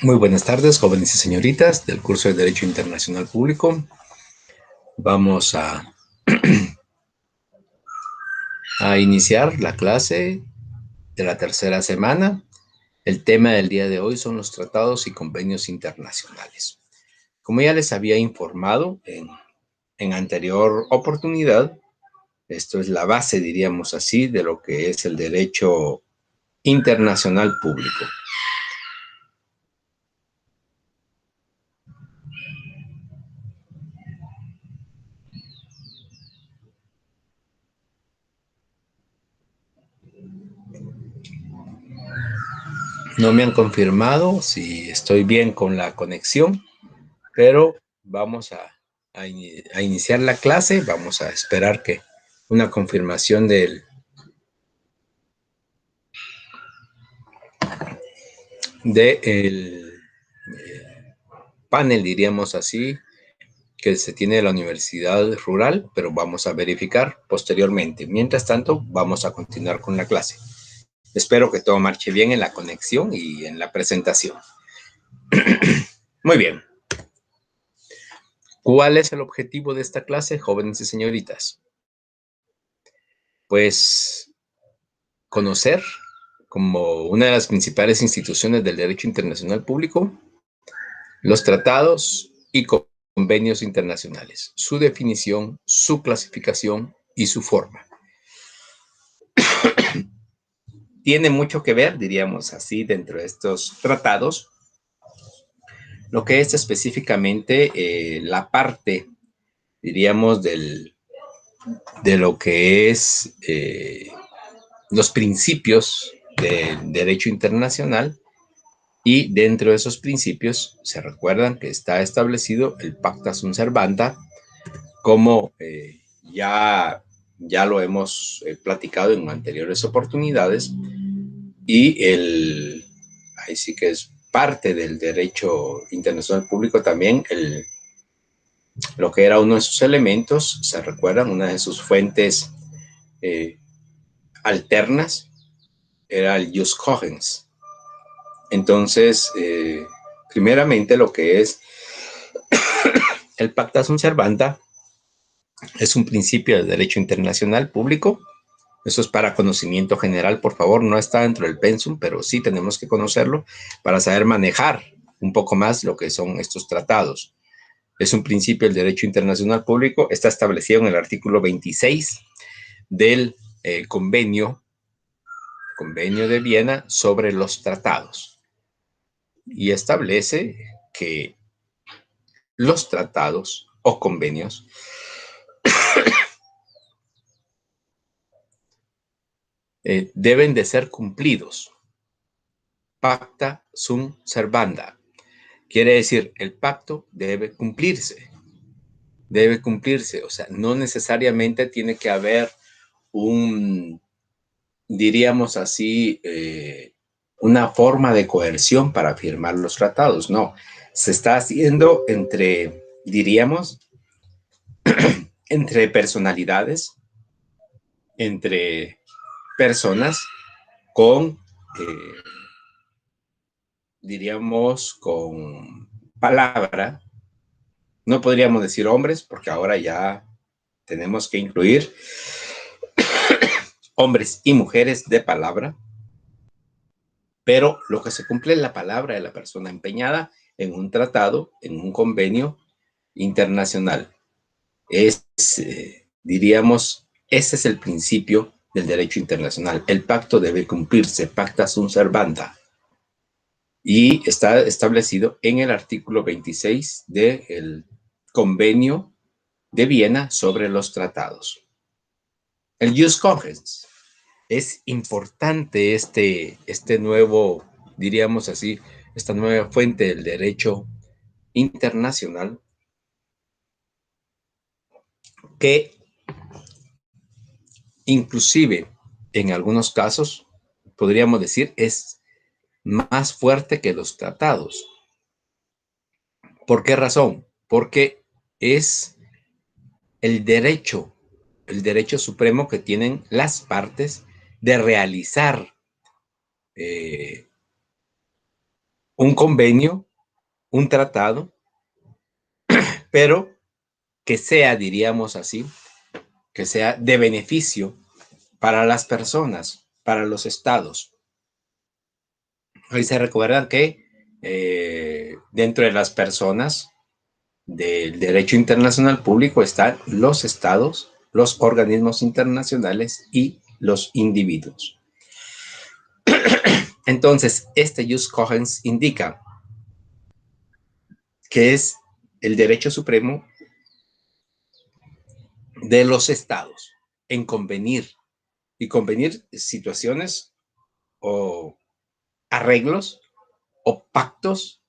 Muy buenas tardes, jóvenes y señoritas del curso de Derecho Internacional Público. Vamos a iniciar la clase de la tercera semana. El tema del día de hoy son los tratados y convenios internacionales. Como ya les había informado en anterior oportunidad, esto es la base, diríamos así, de lo que es el derecho internacional público. No me han confirmado si estoy bien con la conexión, pero vamos a iniciar la clase. Vamos a esperar que una confirmación del panel, diríamos así, que se tiene de la Universidad Rural, pero vamos a verificar posteriormente. Mientras tanto, vamos a continuar con la clase. Espero que todo marche bien en la conexión y en la presentación. Muy bien. ¿Cuál es el objetivo de esta clase, jóvenes y señoritas? Pues conocer, como una de las principales instituciones del derecho internacional público, los tratados y convenios internacionales, su definición, su clasificación y su forma. Tiene mucho que ver, diríamos así, dentro de estos tratados, lo que es específicamente la parte, diríamos, de lo que es los principios del derecho internacional. Y dentro de esos principios se recuerdan que está establecido el Pacta Sunt Servanda, como ya lo hemos platicado en anteriores oportunidades, y ahí sí que es parte del derecho internacional público también, lo que era uno de sus elementos, se recuerdan, una de sus fuentes alternas era el jus cogens. Entonces, primeramente lo que es el Pacta Sunt Servanda es un principio del derecho internacional público. Eso es para conocimiento general, por favor, no está dentro del pensum, pero sí tenemos que conocerlo para saber manejar un poco más lo que son estos tratados. Es un principio del derecho internacional público, está establecido en el artículo 26 del convenio de Viena sobre los tratados. Y establece que los tratados o convenios deben de ser cumplidos. Pacta sunt servanda. Quiere decir, el pacto debe cumplirse. Debe cumplirse. O sea, no necesariamente tiene que haber diríamos así, una forma de coerción para firmar los tratados. No, se está haciendo diríamos, entre personalidades, entre personas con, diríamos, con palabra. No podríamos decir hombres, porque ahora ya tenemos que incluir hombres y mujeres de palabra, pero lo que se cumple es la palabra de la persona empeñada en un tratado, en un convenio internacional. Diríamos, ese es el principio del derecho internacional. El pacto debe cumplirse, pacta sunt servanda. Y está establecido en el artículo 26 del convenio de Viena sobre los tratados. El jus cogens. Es importante este nuevo, diríamos así, esta nueva fuente del derecho internacional, que inclusive en algunos casos podríamos decir es más fuerte que los tratados. ¿Por qué razón? Porque es el derecho supremo que tienen las partes de realizar un convenio, un tratado, pero que sea, diríamos así, que sea de beneficio para las personas, para los estados. Hoy se recuerdan que dentro de las personas del derecho internacional público están los estados, los organismos internacionales y los individuos. Entonces, este jus cogens indica que es el derecho supremo de los estados en convenir y convenir situaciones o arreglos o pactos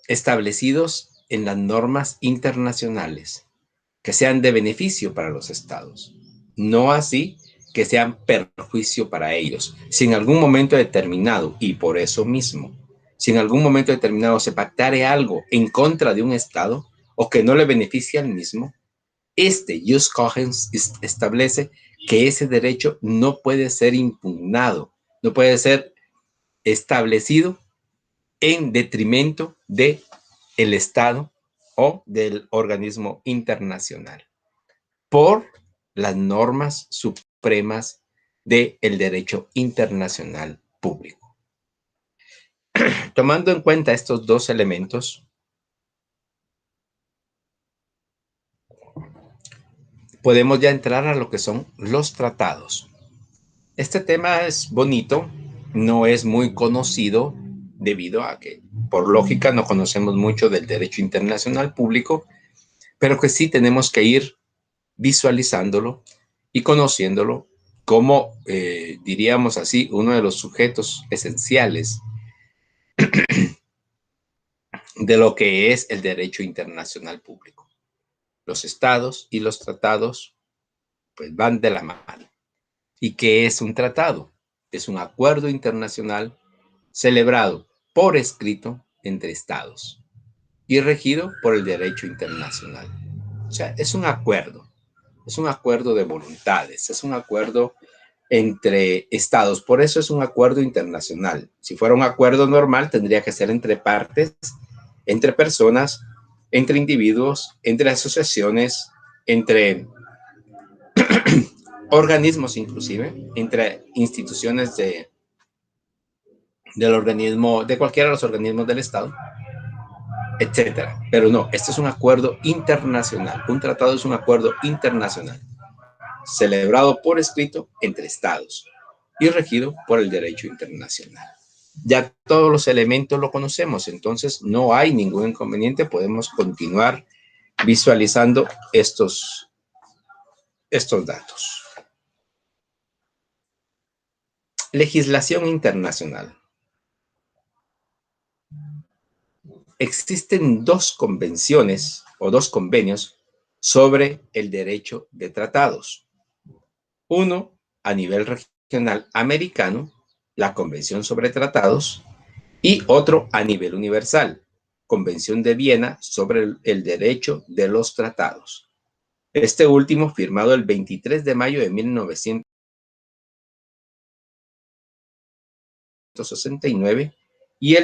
establecidos en las normas internacionales que sean de beneficio para los estados, no así que sean perjuicio para ellos. Si en algún momento determinado, y por eso mismo, si en algún momento determinado se pactare algo en contra de un estado o que no le beneficia al mismo, este jus cogens establece que ese derecho no puede ser impugnado, no puede ser establecido en detrimento de el Estado o del organismo internacional por las normas supremas del derecho internacional público. Tomando en cuenta estos dos elementos, podemos ya entrar a lo que son los tratados. Este tema es bonito, no es muy conocido debido a que, por lógica, no conocemos mucho del derecho internacional público, pero que sí tenemos que ir visualizándolo y conociéndolo como, diríamos así, uno de los sujetos esenciales de lo que es el derecho internacional público. Los estados y los tratados pues van de la mano. ¿Y qué es un tratado? Es un acuerdo internacional celebrado por escrito entre estados y regido por el derecho internacional. O sea, es un acuerdo de voluntades, es un acuerdo entre estados, por eso es un acuerdo internacional. Si fuera un acuerdo normal, tendría que ser entre partes, entre personas, entre individuos, entre asociaciones, entre organismos inclusive, entre instituciones del organismo, de cualquiera de los organismos del Estado, etcétera. Pero no, este es un acuerdo internacional. Un tratado es un acuerdo internacional, celebrado por escrito entre estados y regido por el derecho internacional. Ya todos los elementos lo conocemos, entonces no hay ningún inconveniente, podemos continuar visualizando estos datos. Legislación internacional. Existen dos convenciones o dos convenios sobre el derecho de tratados. Uno a nivel regional americano, la Convención sobre Tratados, y otro a nivel universal, Convención de Viena sobre el derecho de los tratados. Este último firmado el 23 de mayo de 1969 y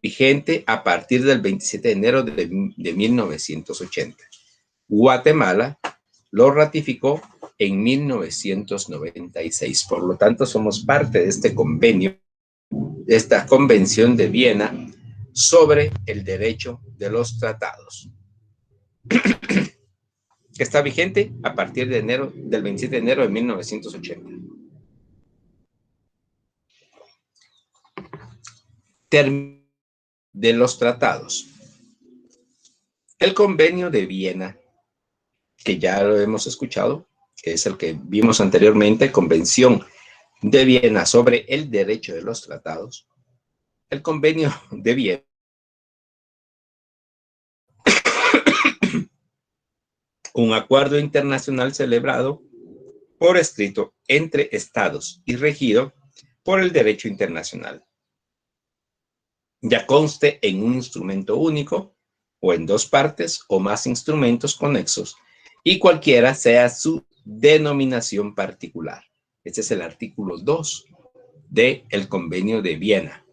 vigente a partir del 27 de enero de 1980. Guatemala lo ratificó en 1996. Por lo tanto, somos parte de este convenio, de esta Convención de Viena sobre el derecho de los tratados, que está vigente a partir de del 27 de enero de 1980. De los tratados. El Convenio de Viena, que ya lo hemos escuchado, que es el que vimos anteriormente, Convención de Viena sobre el derecho de los tratados. El Convenio de Viena Un acuerdo internacional celebrado por escrito entre estados y regido por el derecho internacional, ya conste en un instrumento único o en dos partes o más instrumentos conexos y cualquiera sea su denominación particular. Este es el artículo 2 del Convenio de Viena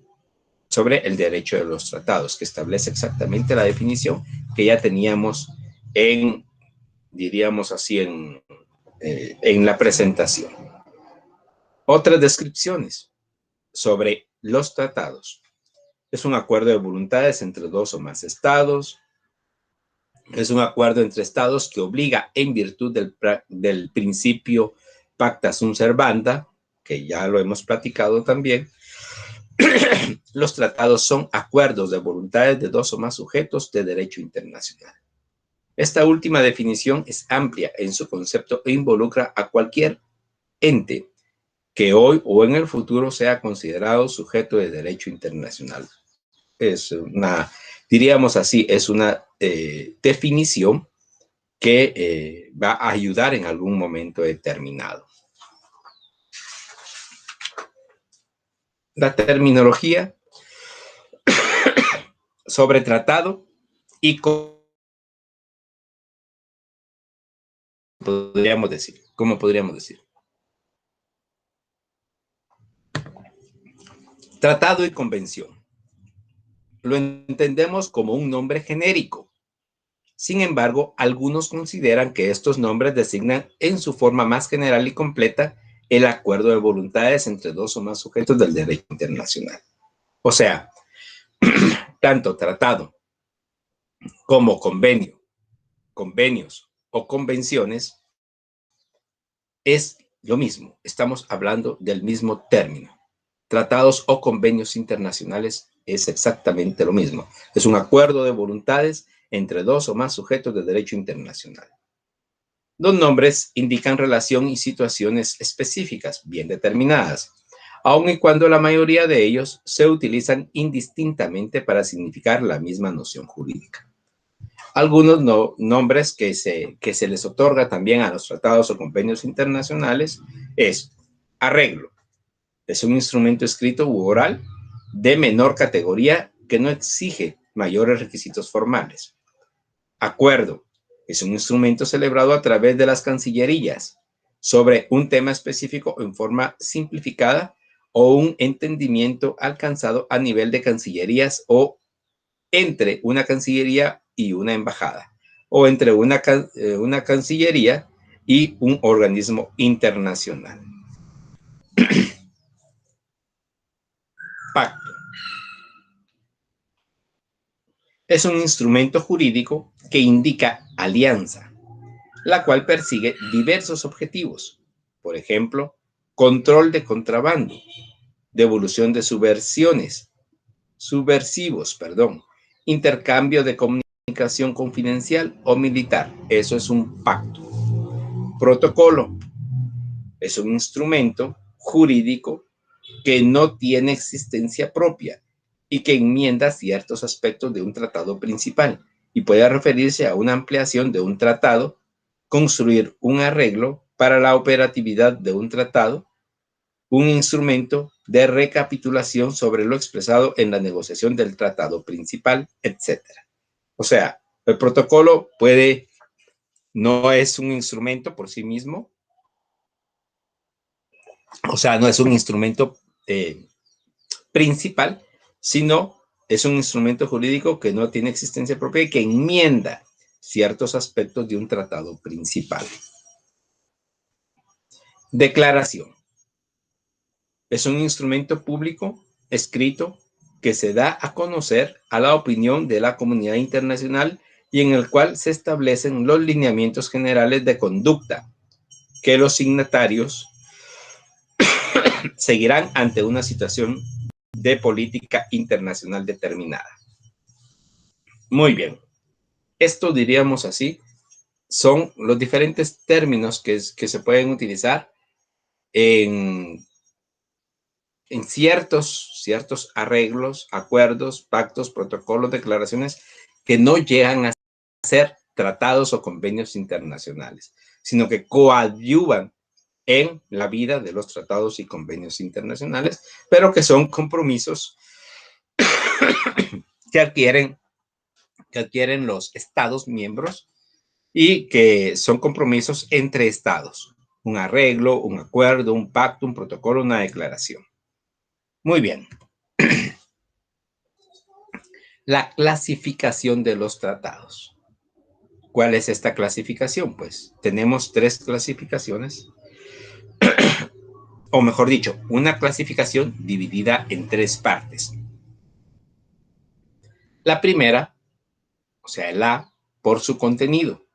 sobre el derecho de los tratados, que establece exactamente la definición que ya teníamos en, diríamos así, en la presentación. Otras descripciones sobre los tratados. Es un acuerdo de voluntades entre dos o más estados. Es un acuerdo entre estados que obliga en virtud del principio pacta sunt servanda, que ya lo hemos platicado también. Los tratados son acuerdos de voluntades de dos o más sujetos de derecho internacional. Esta última definición es amplia en su concepto e involucra a cualquier ente que hoy o en el futuro sea considerado sujeto de derecho internacional. Es una, diríamos así, es una definición que va a ayudar en algún momento determinado. La terminología sobre tratado y ¿cómo podríamos decir? Tratado y convención. Lo entendemos como un nombre genérico. Sin embargo, algunos consideran que estos nombres designan en su forma más general y completa el acuerdo de voluntades entre dos o más sujetos del derecho internacional. O sea, tanto tratado como convenio, convenios o convenciones es lo mismo. Estamos hablando del mismo término. Tratados o convenios internacionales es exactamente lo mismo. Es un acuerdo de voluntades entre dos o más sujetos de derecho internacional. Los nombres indican relación y situaciones específicas, bien determinadas, aun y cuando la mayoría de ellos se utilizan indistintamente para significar la misma noción jurídica. Algunos nombres que se les otorga también a los tratados o convenios internacionales es arreglo. Es un instrumento escrito u oral de menor categoría que no exige mayores requisitos formales. Acuerdo. Es un instrumento celebrado a través de las cancillerías sobre un tema específico en forma simplificada o un entendimiento alcanzado a nivel de cancillerías o entre una cancillería y una embajada o entre una cancillería y un organismo internacional. Pacto. Es un instrumento jurídico que indica alianza, la cual persigue diversos objetivos. Por ejemplo, control de contrabando, devolución de subversivos, intercambio de comunicación confidencial o militar. Eso es un pacto. Protocolo. Es un instrumento jurídico que no tiene existencia propia y que enmienda ciertos aspectos de un tratado principal y puede referirse a una ampliación de un tratado, construir un arreglo para la operatividad de un tratado, un instrumento de recapitulación sobre lo expresado en la negociación del tratado principal, etc. O sea, el protocolo no es un instrumento por sí mismo, o sea, no es un instrumento principal, sino es un instrumento jurídico que no tiene existencia propia y que enmienda ciertos aspectos de un tratado principal. Declaración. Es un instrumento público escrito que se da a conocer a la opinión de la comunidad internacional y en el cual se establecen los lineamientos generales de conducta que los signatarios seguirán ante una situación de política internacional determinada. Muy bien. Esto, diríamos así, son los diferentes términos que se pueden utilizar en ciertos arreglos, acuerdos, pactos, protocolos, declaraciones que no llegan a ser tratados o convenios internacionales, sino que coadyuvan en la vida de los tratados y convenios internacionales, pero que son compromisos que adquieren los estados miembros y que son compromisos entre estados, un arreglo, un acuerdo, un pacto, un protocolo, una declaración. Muy bien. La clasificación de los tratados. ¿Cuál es esta clasificación? Pues tenemos 3 clasificaciones, o mejor dicho, una clasificación dividida en 3 partes. La primera, o sea, el A, por su contenido.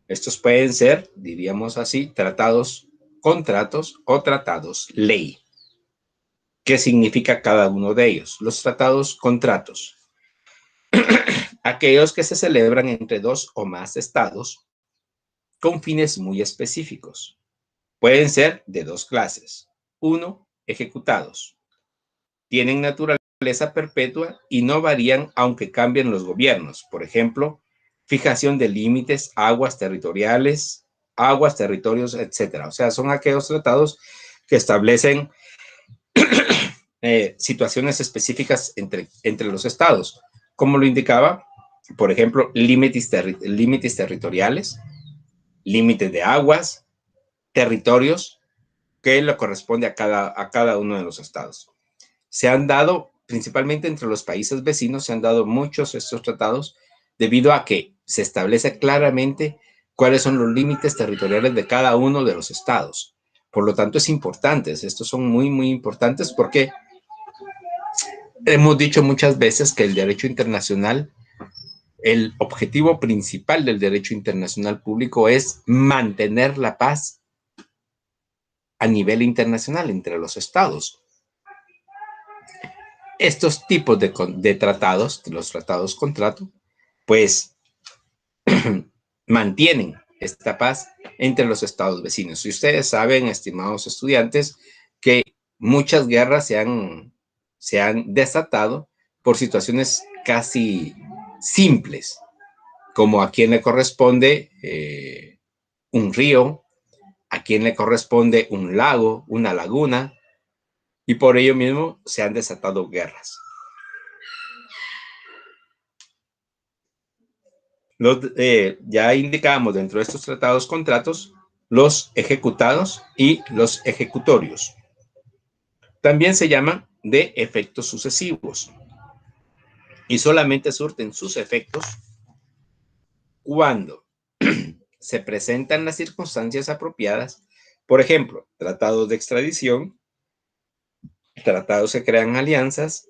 Estos pueden ser, diríamos así, tratados, contratos o tratados ley. ¿Qué significa cada uno de ellos? Los tratados, contratos. Aquellos que se celebran entre 2 o más estados con fines muy específicos. Pueden ser de 2 clases. 1, ejecutados. Tienen naturaleza perpetua y no varían aunque cambien los gobiernos. Por ejemplo, fijación de límites, aguas, territorios, etc. O sea, son aquellos tratados que establecen situaciones específicas entre los estados, como lo indicaba, por ejemplo, límites territoriales, límites de aguas, territorios, que le corresponde a cada uno de los estados. Se han dado, principalmente entre los países vecinos, se han dado muchos estos tratados debido a que se establece claramente cuáles son los límites territoriales de cada uno de los estados. Por lo tanto, es importante. Estos son muy, muy importantes porque hemos dicho muchas veces que el derecho internacional, el objetivo principal del derecho internacional público es mantener la paz a nivel internacional entre los estados. Estos tipos de tratados, los tratados contrato, pues mantienen esta paz entre los estados vecinos. Y ustedes saben, estimados estudiantes, que muchas guerras se han desatado por situaciones casi simples, como a quién le corresponde un río, a quién le corresponde un lago, una laguna, y por ello mismo se han desatado guerras. Ya indicamos dentro de estos tratados contratos los ejecutados y los ejecutorios. También se llaman de efectos sucesivos y solamente surten sus efectos cuando se presentan las circunstancias apropiadas. Por ejemplo, tratados de extradición, tratados que crean alianzas,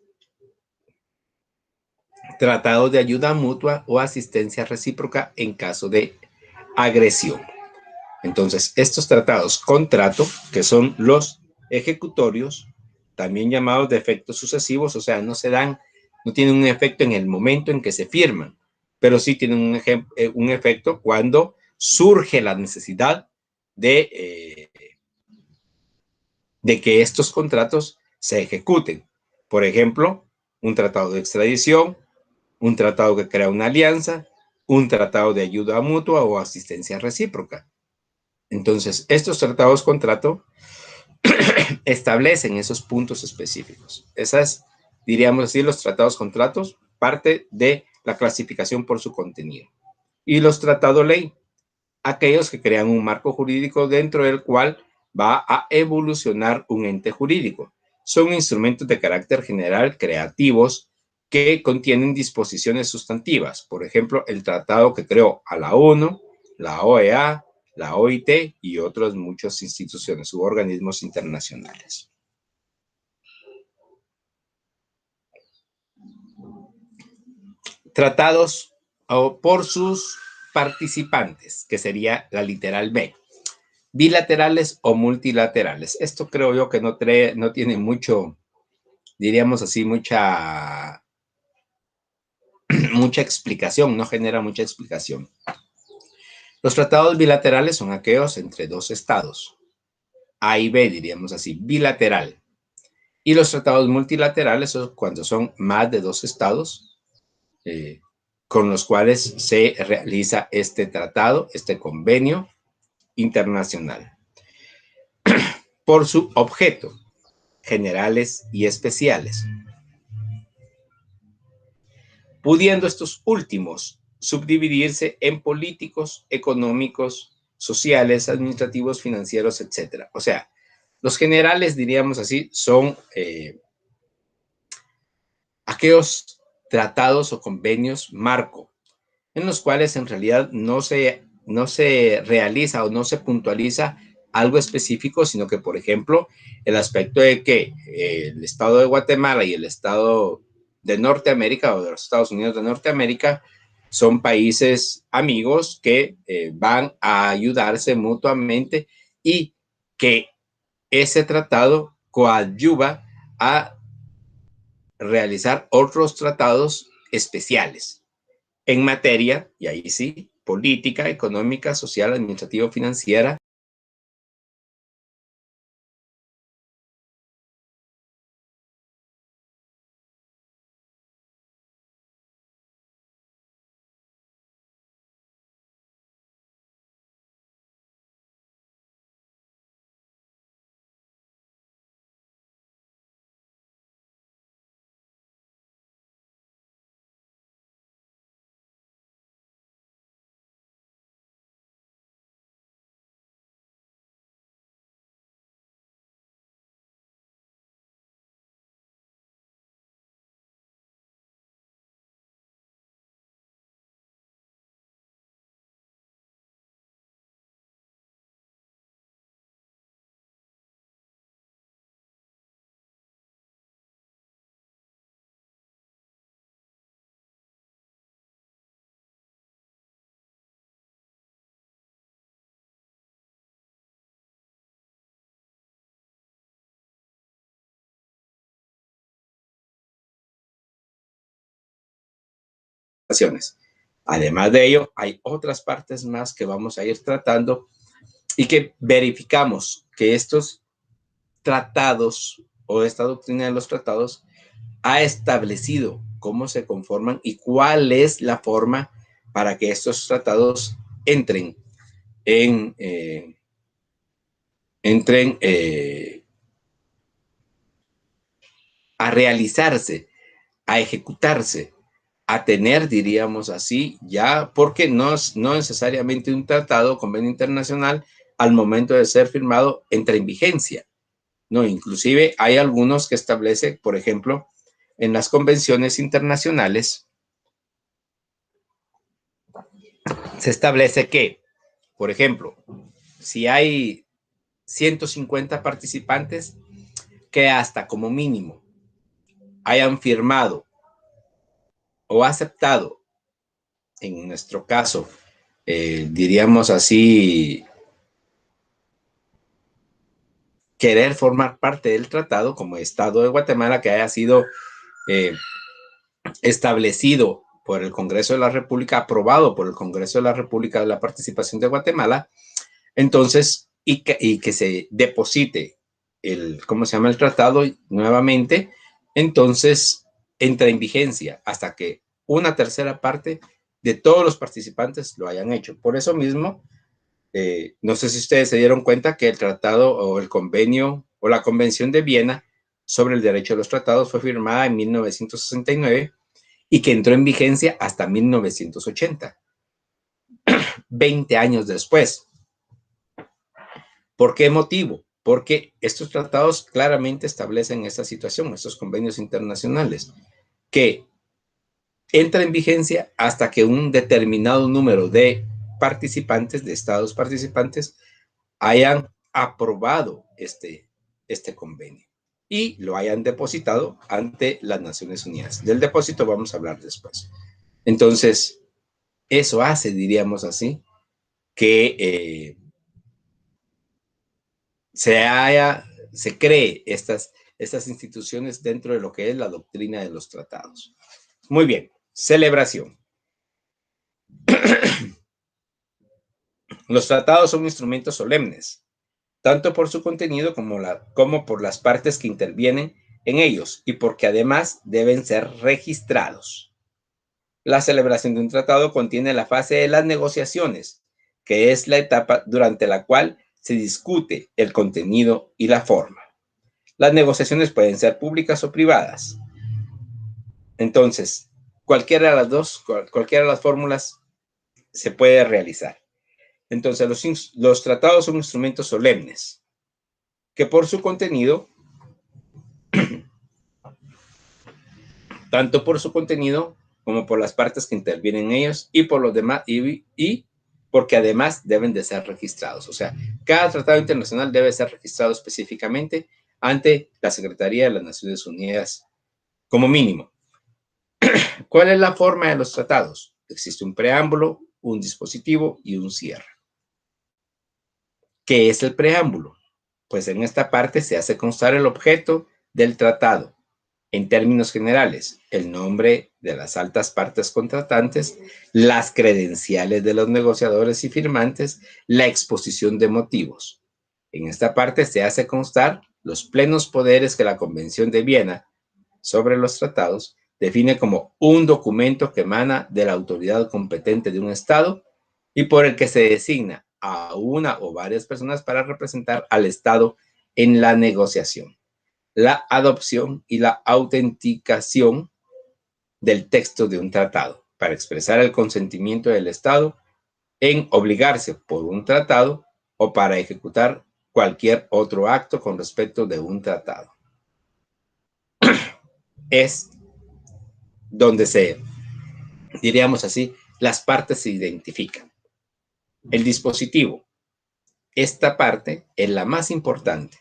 tratados de ayuda mutua o asistencia recíproca en caso de agresión. Entonces, estos tratados contrato, que son los ejecutorios, también llamados de efectos sucesivos, o sea, no tienen un efecto en el momento en que se firman, pero sí tienen un efecto cuando surge la necesidad de que estos contratos se ejecuten. Por ejemplo, un tratado de extradición, un tratado que crea una alianza, un tratado de ayuda mutua o asistencia recíproca. Entonces, estos tratados contrato establecen esos puntos específicos. Esas, diríamos así, los tratados contratos, parte de la clasificación por su contenido. Y los tratados ley, aquellos que crean un marco jurídico dentro del cual va a evolucionar un ente jurídico. Son instrumentos de carácter general creativos que contienen disposiciones sustantivas. Por ejemplo, el tratado que creó a la ONU, la OEA, la OIT y otras muchas instituciones u organismos internacionales. Tratados por sus participantes, que sería la literal B. Bilaterales o multilaterales. Esto creo yo que no tiene mucho, diríamos así, mucha explicación, no genera mucha explicación. Los tratados bilaterales son aquellos entre 2 estados, A y B, diríamos así, bilateral. Y los tratados multilaterales son cuando son más de 2 estados con los cuales se realiza este tratado, este convenio internacional. Por su objeto, generales y especiales, pudiendo estos últimos subdividirse en políticos, económicos, sociales, administrativos, financieros, etc. O sea, los generales, diríamos así, son aquellos tratados o convenios marco, en los cuales en realidad no se realiza o no se puntualiza algo específico, sino que, por ejemplo, el aspecto de que el Estado de Guatemala y el Estado de Norteamérica o de los Estados Unidos de Norteamérica son países amigos que van a ayudarse mutuamente y que ese tratado coadyuva a realizar otros tratados especiales en materia, y ahí sí, política, económica, social, administrativa, financiera. Además de ello, hay otras partes más que vamos a ir tratando y que verificamos que estos tratados o esta doctrina de los tratados ha establecido cómo se conforman y cuál es la forma para que estos tratados entren en a realizarse, a ejecutarse, a tener, diríamos así, ya, porque no necesariamente un tratado o convenio internacional al momento de ser firmado entra en vigencia. No, inclusive hay algunos que establece, por ejemplo, en las convenciones internacionales, se establece que, por ejemplo, si hay 150 participantes, que hasta como mínimo hayan firmado o aceptado, en nuestro caso, diríamos así, querer formar parte del tratado como Estado de Guatemala, que haya sido establecido por el Congreso de la República, aprobado por el Congreso de la República de la participación de Guatemala, entonces, y que se deposite ¿cómo se llama? El tratado nuevamente, entonces entra en vigencia hasta que una tercera parte de todos los participantes lo hayan hecho. Por eso mismo, no sé si ustedes se dieron cuenta que el tratado o el convenio o la Convención de Viena sobre el derecho de los tratados fue firmada en 1969 y que entró en vigencia hasta 1980, 20 años después. ¿Por qué motivo? Porque estos tratados claramente establecen esta situación, estos convenios internacionales, que entra en vigencia hasta que un determinado número de participantes, de estados participantes, hayan aprobado este convenio y lo hayan depositado ante las Naciones Unidas. Del depósito vamos a hablar después. Entonces, eso hace, diríamos así, que se cree estas instituciones dentro de lo que es la doctrina de los tratados. Muy bien, celebración. Los tratados son instrumentos solemnes, tanto por su contenido como por las partes que intervienen en ellos y porque además deben ser registrados. La celebración de un tratado contiene la fase de las negociaciones, que es la etapa durante la cual se discute el contenido y la forma. Las negociaciones pueden ser públicas o privadas. Entonces, cualquiera de las dos, cualquiera de las fórmulas se puede realizar. Entonces, los tratados son instrumentos solemnes que por su contenido, tanto por su contenido como por las partes que intervienen en ellos y por los demás, y porque además deben de ser registrados. O sea, cada tratado internacional debe ser registrado específicamente ante la Secretaría de las Naciones Unidas como mínimo. ¿Cuál es la forma de los tratados? Existe un preámbulo, un dispositivo y un cierre. ¿Qué es el preámbulo? Pues en esta parte se hace constar el objeto del tratado. En términos generales, el nombre de las altas partes contratantes, las credenciales de los negociadores y firmantes, la exposición de motivos. En esta parte se hace constar los plenos poderes que la Convención de Viena sobre los tratados define como un documento que emana de la autoridad competente de un Estado y por el que se designa a una o varias personas para representar al Estado en la negociación, la adopción y la autenticación del texto de un tratado para expresar el consentimiento del Estado en obligarse por un tratado o para ejecutar cualquier otro acto con respecto de un tratado. Es donde diríamos así, las partes se identifican. El dispositivo. Esta parte es la más importante,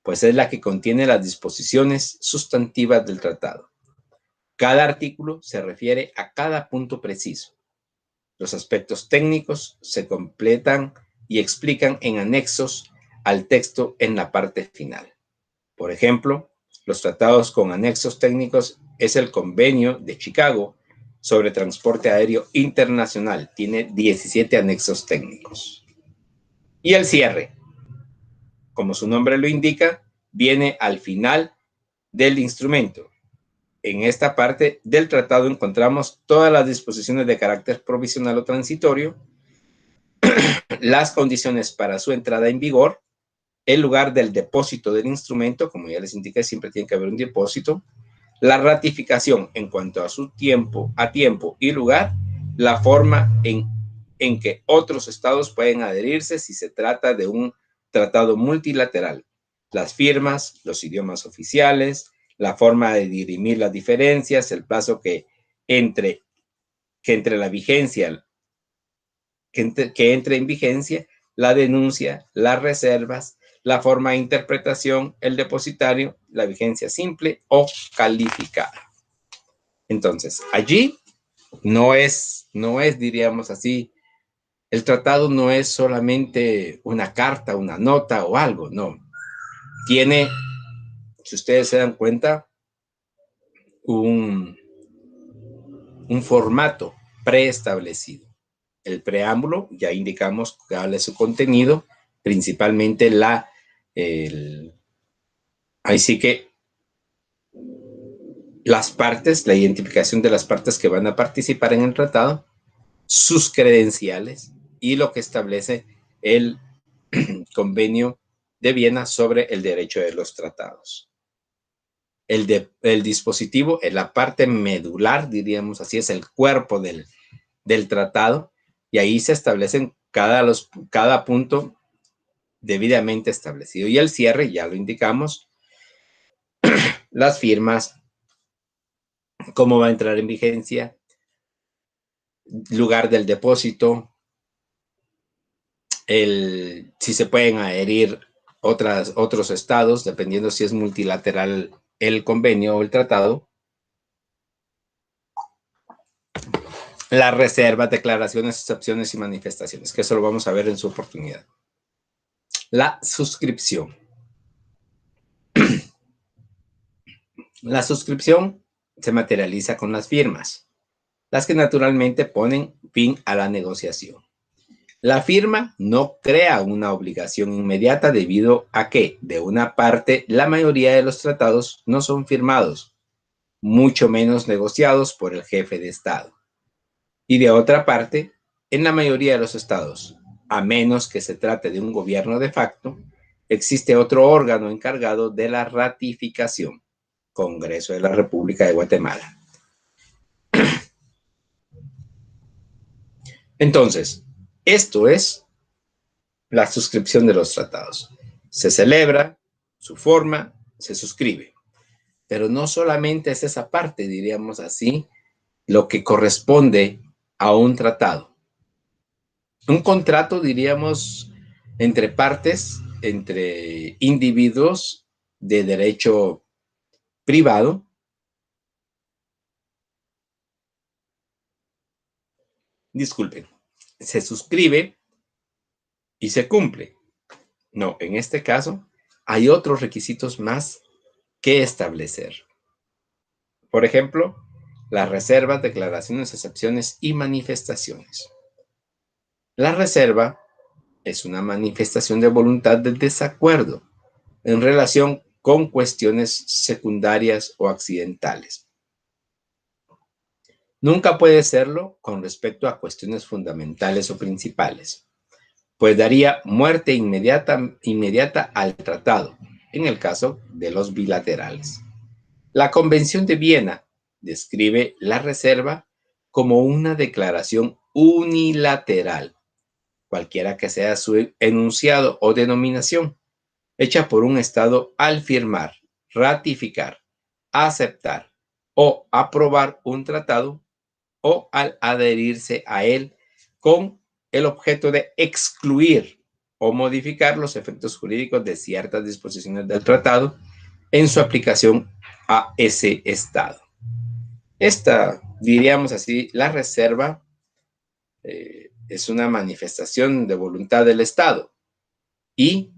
pues es la que contiene las disposiciones sustantivas del tratado. Cada artículo se refiere a cada punto preciso. Los aspectos técnicos se completan y explican en anexos al texto en la parte final. Por ejemplo, los tratados con anexos técnicos es el Convenio de Chicago sobre transporte aéreo internacional. Tiene 17 anexos técnicos. Y el cierre, como su nombre lo indica, viene al final del instrumento. En esta parte del tratado encontramos todas las disposiciones de carácter provisional o transitorio, las condiciones para su entrada en vigor, el lugar del depósito del instrumento, como ya les indiqué, siempre tiene que haber un depósito, la ratificación en cuanto a su tiempo y lugar, la forma en que otros estados pueden adherirse si se trata de un tratado multilateral, las firmas, los idiomas oficiales, la forma de dirimir las diferencias, el plazo que entre la vigencia, que entre en vigencia, la denuncia, las reservas, la forma de interpretación, el depositario, la vigencia simple o calificada. Entonces, allí no es, diríamos así, el tratado no es solamente una carta, una nota o algo, no. Tiene, si ustedes se dan cuenta, un formato preestablecido. El preámbulo, ya indicamos cuál es su contenido, principalmente ahí sí que las partes, la identificación de las partes que van a participar en el tratado, sus credenciales y lo que establece el Convenio de Viena sobre el derecho de los tratados. El dispositivo es la parte medular, diríamos así, es el cuerpo del tratado, y ahí se establecen cada punto debidamente establecido. Y el cierre, ya lo indicamos, las firmas, cómo va a entrar en vigencia, lugar del depósito, si se pueden adherir otros estados, dependiendo si es multilateral el convenio o el tratado, las reservas, declaraciones, excepciones y manifestaciones, que eso lo vamos a ver en su oportunidad. La suscripción. La suscripción se materializa con las firmas, las que naturalmente ponen fin a la negociación. La firma no crea una obligación inmediata debido a que, de una parte, la mayoría de los tratados no son firmados, mucho menos negociados por el jefe de Estado. Y de otra parte, en la mayoría de los estados, a menos que se trate de un gobierno de facto, existe otro órgano encargado de la ratificación, Congreso de la República de Guatemala. Entonces, esto es la suscripción de los tratados. Se celebra, su forma, se suscribe. Pero no solamente es esa parte, diríamos así, lo que corresponde a un tratado. Un contrato, diríamos, entre partes, entre individuos de derecho privado, disculpen, se suscribe y se cumple. No, en este caso hay otros requisitos más que establecer. Por ejemplo, las reservas, declaraciones, excepciones y manifestaciones. La reserva es una manifestación de voluntad de desacuerdo en relación con cuestiones secundarias o accidentales. Nunca puede serlo con respecto a cuestiones fundamentales o principales, pues daría muerte inmediata al tratado, en el caso de los bilaterales. La Convención de Viena describe la reserva como una declaración unilateral, cualquiera que sea su enunciado o denominación, hecha por un Estado al firmar, ratificar, aceptar o aprobar un tratado o al adherirse a él con el objeto de excluir o modificar los efectos jurídicos de ciertas disposiciones del tratado en su aplicación a ese Estado. Esta, diríamos así, la reserva es una manifestación de voluntad del Estado. Y,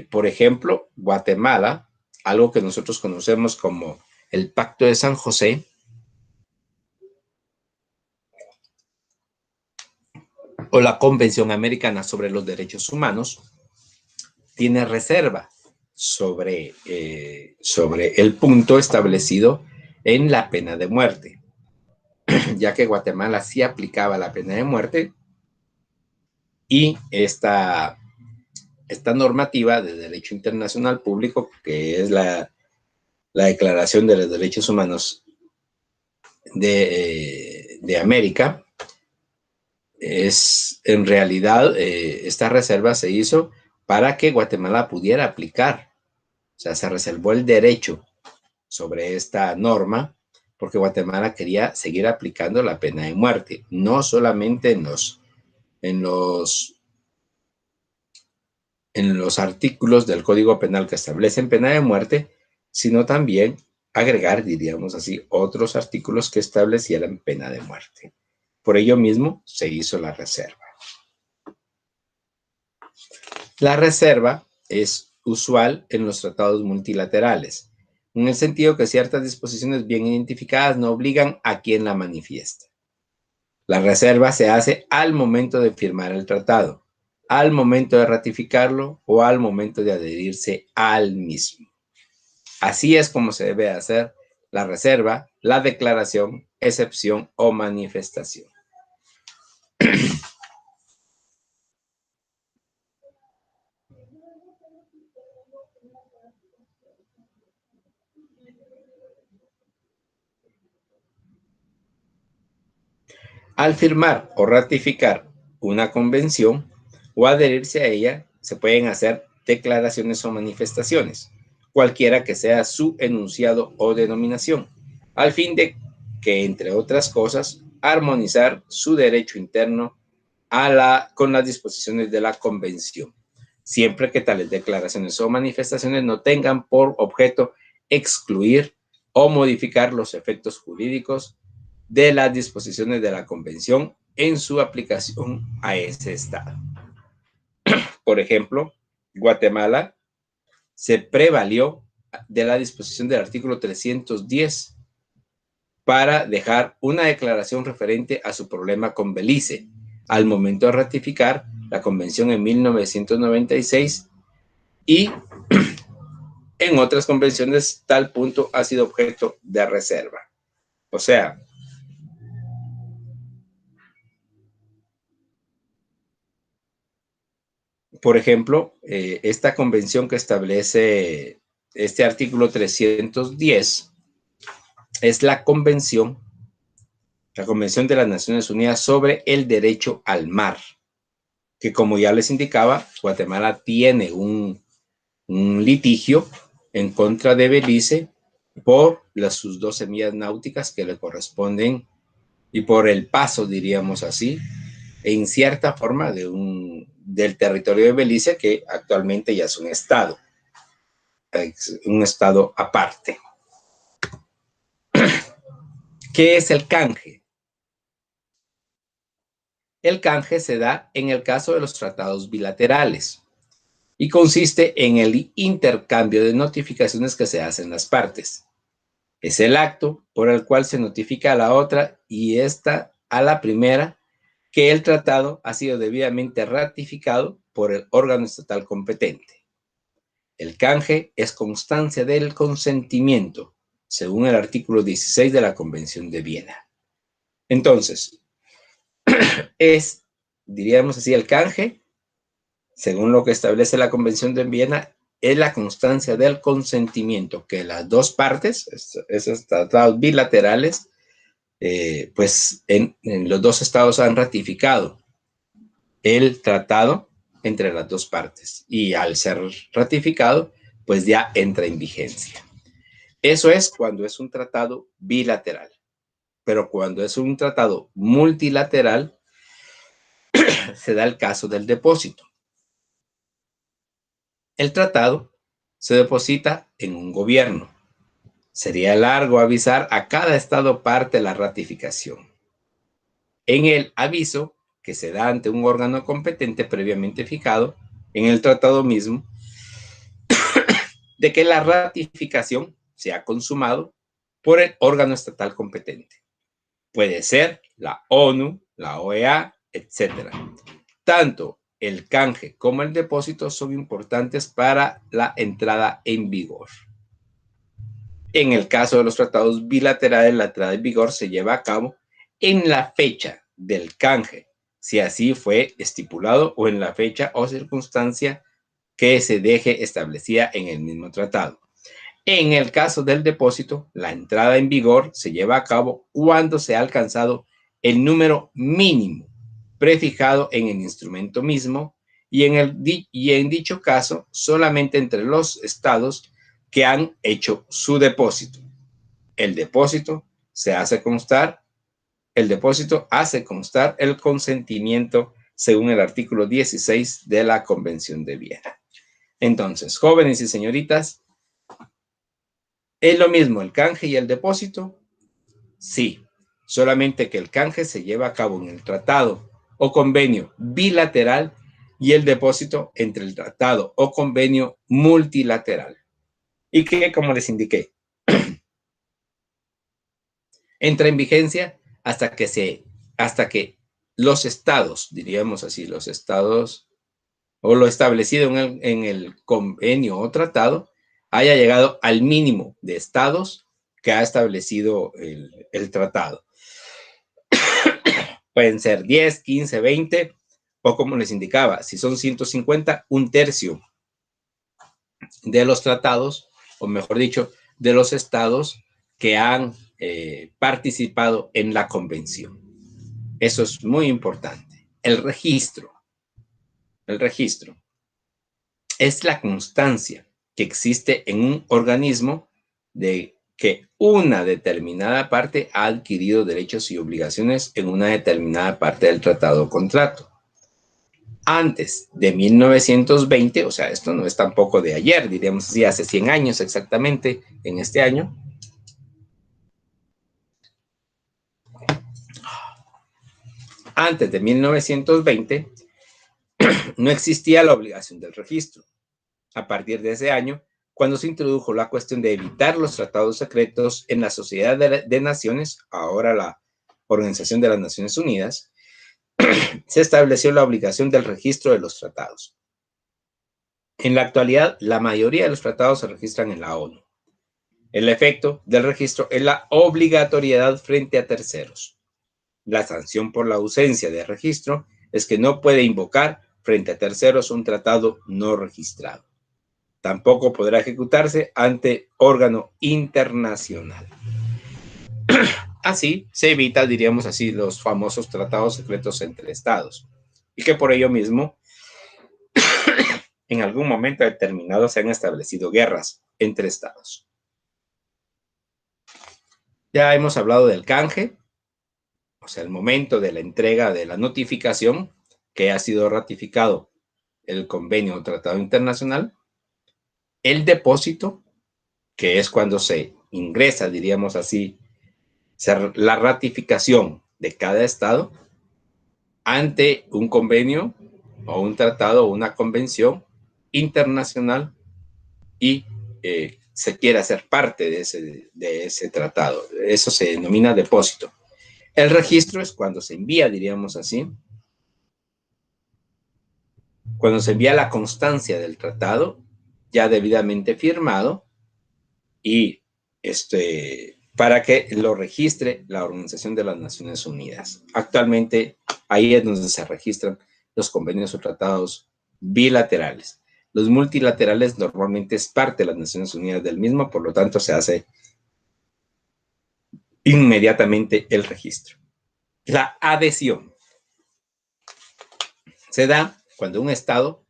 por ejemplo, Guatemala, algo que nosotros conocemos como el Pacto de San José, o la Convención Americana sobre los Derechos Humanos, tiene reserva sobre el punto establecido en la pena de muerte, ya que Guatemala sí aplicaba la pena de muerte y esta normativa de derecho internacional público, que es la Declaración de los Derechos Humanos de América, es en realidad esta reserva se hizo para que Guatemala pudiera aplicar. O sea, se reservó el derecho sobre esta norma porque Guatemala quería seguir aplicando la pena de muerte, no solamente en los artículos del Código Penal que establecen pena de muerte, sino también agregar, diríamos así, otros artículos que establecieran pena de muerte. Por ello mismo se hizo la reserva. La reserva es usual en los tratados multilaterales, en el sentido que ciertas disposiciones bien identificadas no obligan a quien la manifiesta. La reserva se hace al momento de firmar el tratado, al momento de ratificarlo o al momento de adherirse al mismo. Así es como se debe hacer la reserva, la declaración, excepción o manifestación. Al firmar o ratificar una convención o adherirse a ella, se pueden hacer declaraciones o manifestaciones, cualquiera que sea su enunciado o denominación, al fin de que, entre otras cosas, armonizar su derecho interno con las disposiciones de la convención, siempre que tales declaraciones o manifestaciones no tengan por objeto excluir o modificar los efectos jurídicos de las disposiciones de la convención en su aplicación a ese estado. Por ejemplo, Guatemala se prevalió de la disposición del artículo 310 para dejar una declaración referente a su problema con Belice al momento de ratificar la convención en 1996 y en otras convenciones tal punto ha sido objeto de reserva. O sea, por ejemplo, esta convención que establece este artículo 310 es la Convención de las Naciones Unidas sobre el derecho al mar, que como ya les indicaba, Guatemala tiene un litigio en contra de Belice por sus 12 millas náuticas que le corresponden y por el paso, diríamos así, en cierta forma del territorio de Belice, que actualmente ya es un estado aparte. ¿Qué es el canje? El canje se da en el caso de los tratados bilaterales y consiste en el intercambio de notificaciones que se hacen las partes. Es el acto por el cual se notifica a la otra y esta a la primera que el tratado ha sido debidamente ratificado por el órgano estatal competente. El canje es constancia del consentimiento, según el artículo 16 de la Convención de Viena. Entonces, diríamos así, el canje, según lo que establece la Convención de Viena, es la constancia del consentimiento que las dos partes, esos tratados bilaterales, pues en los dos estados han ratificado el tratado entre las dos partes y al ser ratificado, pues ya entra en vigencia. Eso es cuando es un tratado bilateral, pero cuando es un tratado multilateral, se da el caso del depósito. El tratado se deposita en un gobierno. Sería largo avisar a cada estado parte la ratificación. En el aviso, que se da ante un órgano competente previamente fijado, en el tratado mismo, de que la ratificación se ha consumado por el órgano estatal competente. Puede ser la ONU, la OEA, etc. Tanto el canje como el depósito son importantes para la entrada en vigor. En el caso de los tratados bilaterales, la entrada en vigor se lleva a cabo en la fecha del canje, si así fue estipulado, o en la fecha o circunstancia que se deje establecida en el mismo tratado. En el caso del depósito, la entrada en vigor se lleva a cabo cuando se ha alcanzado el número mínimo prefijado en el instrumento mismo y en dicho caso solamente entre los estados que han hecho su depósito. El depósito hace constar el consentimiento según el artículo 16 de la Convención de Viena. Entonces, jóvenes y señoritas, ¿es lo mismo el canje y el depósito? Sí, solamente que el canje se lleva a cabo en el tratado o convenio bilateral y el depósito entre el tratado o convenio multilateral. Y que, como les indiqué, entra en vigencia hasta que los estados, diríamos así, los estados o lo establecido en el convenio o tratado haya llegado al mínimo de estados que ha establecido el tratado. Pueden ser 10, 15, 20, o como les indicaba, si son 150, un tercio de los tratados, o mejor dicho, de los estados que han participado en la convención. Eso es muy importante. El registro es la constancia que existe en un organismo de que una determinada parte ha adquirido derechos y obligaciones en una determinada parte del tratado o contrato. Antes de 1920, o sea, esto no es tampoco de ayer, diríamos así, hace 100 años exactamente, en este año, antes de 1920, no existía la obligación del registro. A partir de ese año, cuando se introdujo la cuestión de evitar los tratados secretos en la Sociedad de Naciones, ahora la Organización de las Naciones Unidas, se estableció la obligación del registro de los tratados. En la actualidad, la mayoría de los tratados se registran en la ONU. El efecto del registro es la obligatoriedad frente a terceros. La sanción por la ausencia de registro es que no puede invocar frente a terceros un tratado no registrado. Tampoco podrá ejecutarse ante órgano internacional. Así se evita, diríamos así, los famosos tratados secretos entre estados, y que por ello mismo, en algún momento determinado, se han establecido guerras entre estados. Ya hemos hablado del canje, o sea, el momento de la entrega de la notificación que ha sido ratificado el convenio o tratado internacional, el depósito, que es cuando se ingresa, diríamos así, la ratificación de cada estado ante un convenio o un tratado o una convención internacional y se quiere hacer parte de ese tratado. Eso se denomina depósito. El registro es cuando se envía, diríamos así, cuando se envía la constancia del tratado ya debidamente firmado y para que lo registre la Organización de las Naciones Unidas. Actualmente ahí es donde se registran los convenios o tratados bilaterales. Los multilaterales normalmente es parte de las Naciones Unidas del mismo, por lo tanto se hace inmediatamente el registro. La adhesión se da cuando un Estado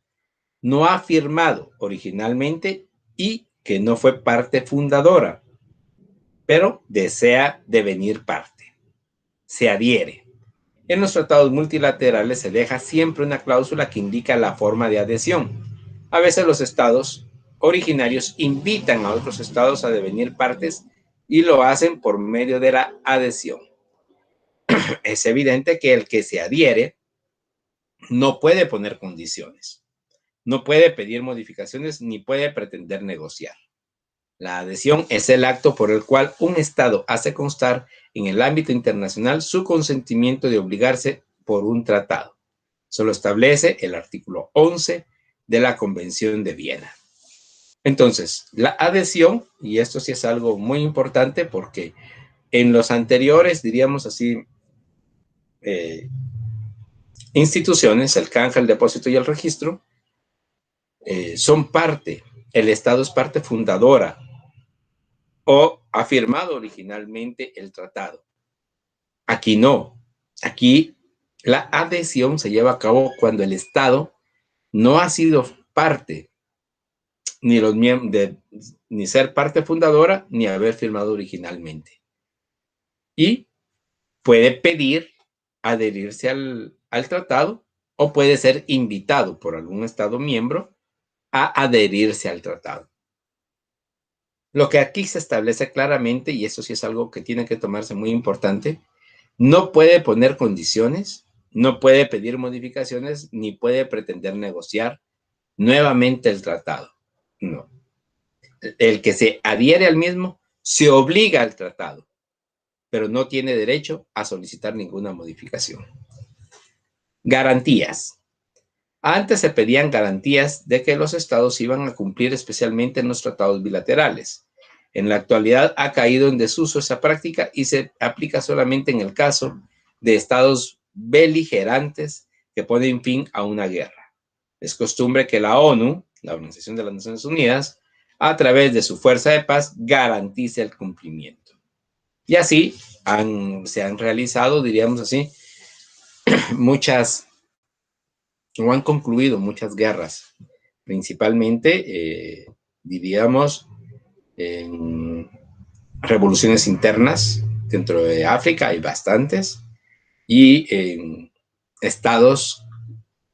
no ha firmado originalmente y que no fue parte fundadora, pero desea devenir parte. Se adhiere. En los tratados multilaterales se deja siempre una cláusula que indica la forma de adhesión. A veces los estados originarios invitan a otros estados a devenir partes y lo hacen por medio de la adhesión. Es evidente que el que se adhiere no puede poner condiciones, no puede pedir modificaciones ni puede pretender negociar. La adhesión es el acto por el cual un Estado hace constar en el ámbito internacional su consentimiento de obligarse por un tratado. Eso lo establece el artículo 11 de la Convención de Viena. Entonces, la adhesión, y esto sí es algo muy importante porque en los anteriores, diríamos así, instituciones, el canje, el depósito y el registro, son parte, el Estado es parte fundadora o ha firmado originalmente el tratado. Aquí no. Aquí la adhesión se lleva a cabo cuando el Estado no ha sido parte ni los ni ser parte fundadora ni haber firmado originalmente. Y puede pedir adherirse al tratado o puede ser invitado por algún Estado miembro a adherirse al tratado. Lo que aquí se establece claramente, y eso sí es algo que tiene que tomarse muy importante, no puede poner condiciones, no puede pedir modificaciones, ni puede pretender negociar nuevamente el tratado. No. El que se adhiere al mismo se obliga al tratado, pero no tiene derecho a solicitar ninguna modificación. Garantías. Antes se pedían garantías de que los estados iban a cumplir especialmente en los tratados bilaterales. En la actualidad ha caído en desuso esa práctica y se aplica solamente en el caso de estados beligerantes que ponen fin a una guerra. Es costumbre que la ONU, la Organización de las Naciones Unidas, a través de su fuerza de paz, garantice el cumplimiento. Y así se han realizado, diríamos así, o han concluido muchas guerras, principalmente, diríamos, en revoluciones internas. Dentro de África hay bastantes, y en estados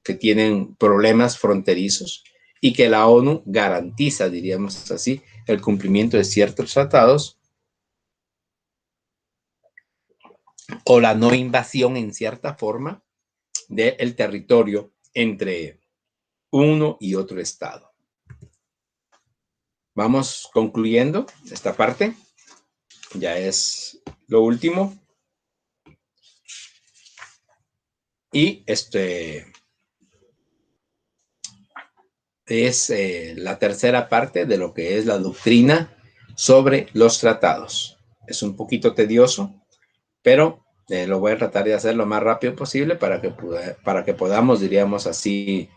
que tienen problemas fronterizos y que la ONU garantiza, diríamos así, el cumplimiento de ciertos tratados o la no invasión en cierta forma del territorio entre uno y otro estado. Vamos concluyendo esta parte. Ya es lo último. Y es la tercera parte de lo que es la doctrina sobre los tratados. Es un poquito tedioso, pero Lo voy a tratar de hacer lo más rápido posible para que podamos, diríamos así,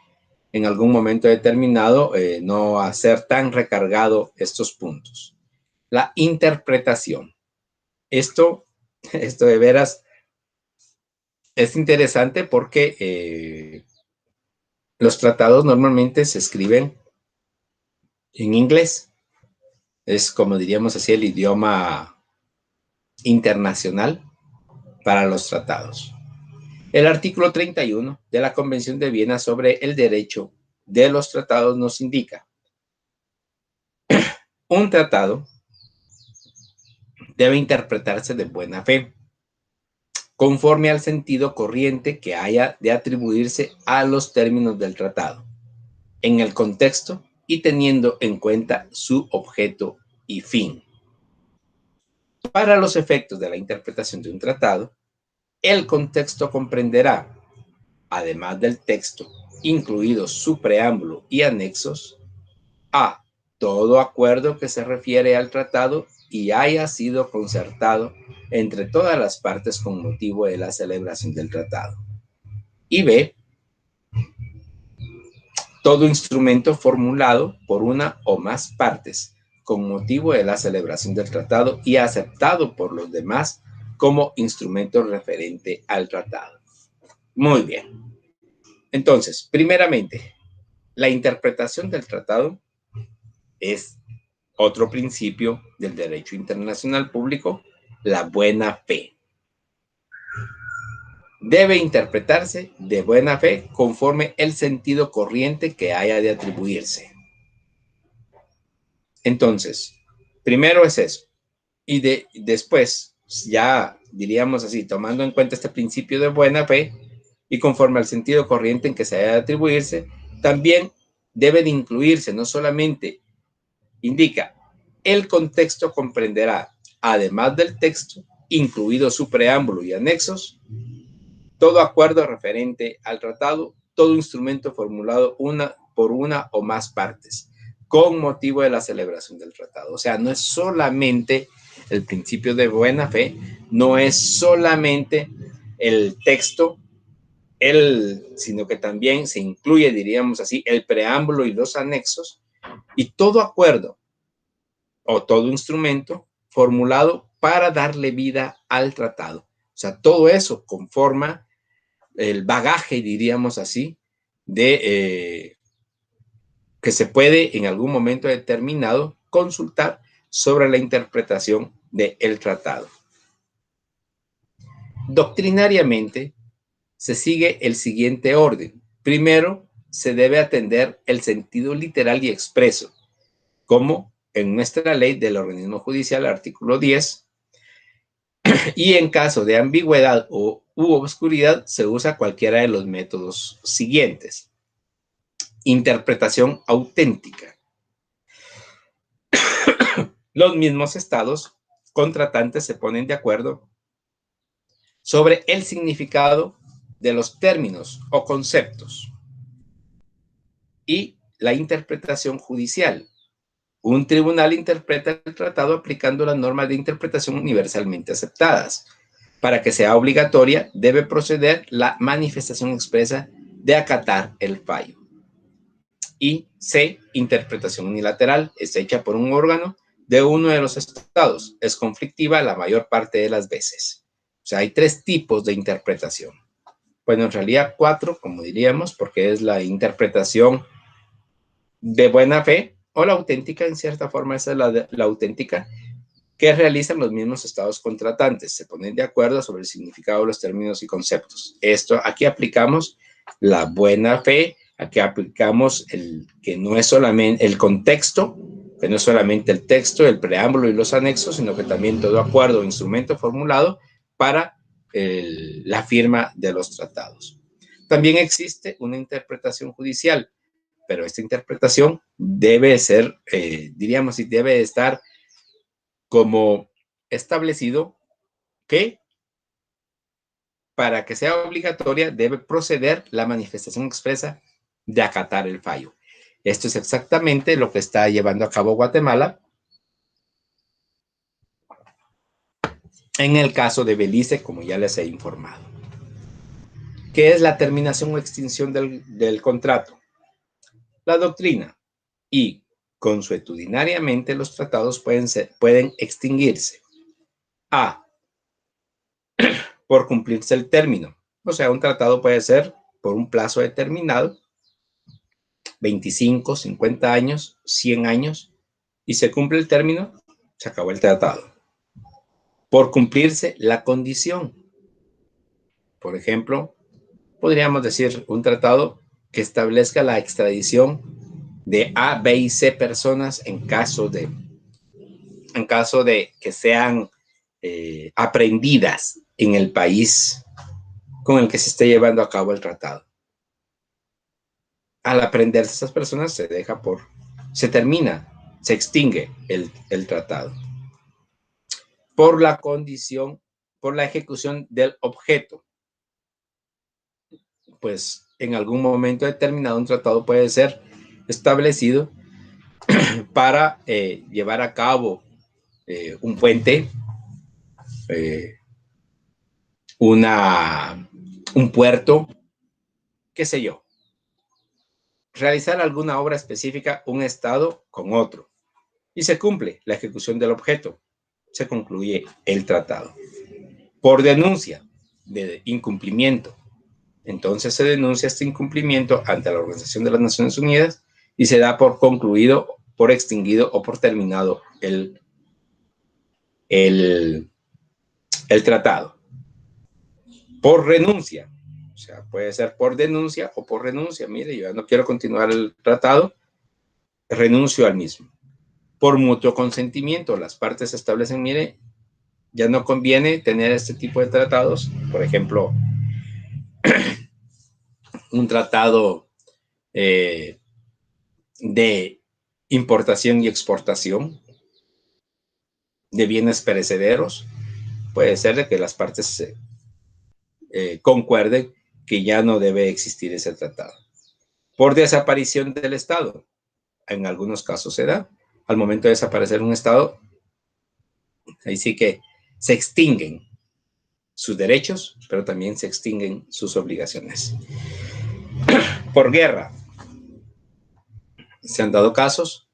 en algún momento determinado, no hacer tan recargado estos puntos. La interpretación. Esto de veras es interesante porque los tratados normalmente se escriben en inglés. Es como diríamos así el idioma internacional para los tratados. El artículo 31 de la Convención de Viena sobre el derecho de los tratados nos indica: un tratado debe interpretarse de buena fe, conforme al sentido corriente que haya de atribuirse a los términos del tratado, en el contexto y teniendo en cuenta su objeto y fin. Para los efectos de la interpretación de un tratado, el contexto comprenderá, además del texto, incluidos su preámbulo y anexos, a todo acuerdo que se refiere al tratado y haya sido concertado entre todas las partes con motivo de la celebración del tratado. Y B, todo instrumento formulado por una o más partes con motivo de la celebración del tratado y aceptado por los demás como instrumento referente al tratado. Muy bien. Entonces, primeramente, la interpretación del tratado es otro principio del derecho internacional público, la buena fe. Debe interpretarse de buena fe conforme el sentido corriente que haya de atribuirse. Entonces, primero es eso. Y después, ya diríamos así, tomando en cuenta este principio de buena fe y conforme al sentido corriente en que se haya de atribuirse, también debe de incluirse, no solamente indica, el contexto comprenderá, además del texto, incluido su preámbulo y anexos, todo acuerdo referente al tratado, todo instrumento formulado por una o más partes, con motivo de la celebración del tratado. O sea, no es solamente el principio de buena fe, no es solamente el texto, sino que también se incluye, diríamos así, el preámbulo y los anexos, y todo acuerdo o todo instrumento formulado para darle vida al tratado. O sea, todo eso conforma el bagaje, diríamos así, de que se puede en algún momento determinado consultar sobre la interpretación del tratado. Doctrinariamente, se sigue el siguiente orden. Primero, se debe atender el sentido literal y expreso, como en nuestra ley del organismo judicial, artículo 10, y en caso de ambigüedad u obscuridad, se usa cualquiera de los métodos siguientes. Interpretación auténtica. Los mismos estados contratantes se ponen de acuerdo sobre el significado de los términos o conceptos. Y la interpretación judicial. Un tribunal interpreta el tratado aplicando las normas de interpretación universalmente aceptadas. Para que sea obligatoria, debe proceder la manifestación expresa de acatar el fallo. Y C, interpretación unilateral, es hecha por un órgano de uno de los estados. Es conflictiva la mayor parte de las veces. O sea, hay 3 tipos de interpretación. Bueno, en realidad 4, como diríamos, porque es la interpretación de buena fe o la auténtica, en cierta forma esa es la auténtica, que realizan los mismos estados contratantes. Se ponen de acuerdo sobre el significado de los términos y conceptos. Aquí aplicamos la buena fe, aquí aplicamos el que no es solamente el contexto, que no es solamente el texto, el preámbulo y los anexos, sino que también todo acuerdo o instrumento formulado para la firma de los tratados. También existe una interpretación judicial, pero esta interpretación debe ser, diríamos, debe estar como establecido que para que sea obligatoria debe proceder la manifestación expresa de acatar el fallo. Esto es exactamente lo que está llevando a cabo Guatemala en el caso de Belice, como ya les he informado. ¿Qué es la terminación o extinción del contrato? La doctrina y consuetudinariamente los tratados pueden extinguirse. A. Por cumplirse el término. O sea, un tratado puede ser por un plazo determinado, 25, 50 años, 100 años, y se cumple el término, se acabó el tratado. Por cumplirse la condición. Por ejemplo, podríamos decir un tratado que establezca la extradición de A, B y C personas en caso de que sean aprehendidas en el país con el que se esté llevando a cabo el tratado. Al aprenderse esas personas se termina, se extingue el tratado. Por la condición, por la ejecución del objeto. Pues en algún momento determinado un tratado puede ser establecido para llevar a cabo un puente, un puerto, qué sé yo. Realizar alguna obra específica un estado con otro. Y se cumple la ejecución del objeto. Se concluye el tratado. Por denuncia de incumplimiento. Entonces se denuncia este incumplimiento ante la Organización de las Naciones Unidas y se da por concluido, por extinguido o por terminado el tratado. Por renuncia. O sea, puede ser por denuncia o por renuncia. Mire, yo no quiero continuar el tratado, renuncio al mismo. Por mutuo consentimiento, las partes establecen, mire, ya no conviene tener este tipo de tratados. Por ejemplo, un tratado de importación y exportación de bienes perecederos. Puede ser de que las partes concuerden que ya no debe existir ese tratado. Por desaparición del Estado. En algunos casos se da. Al momento de desaparecer un Estado, ahí sí que se extinguen sus derechos, pero también se extinguen sus obligaciones. Por guerra. Se han dado casos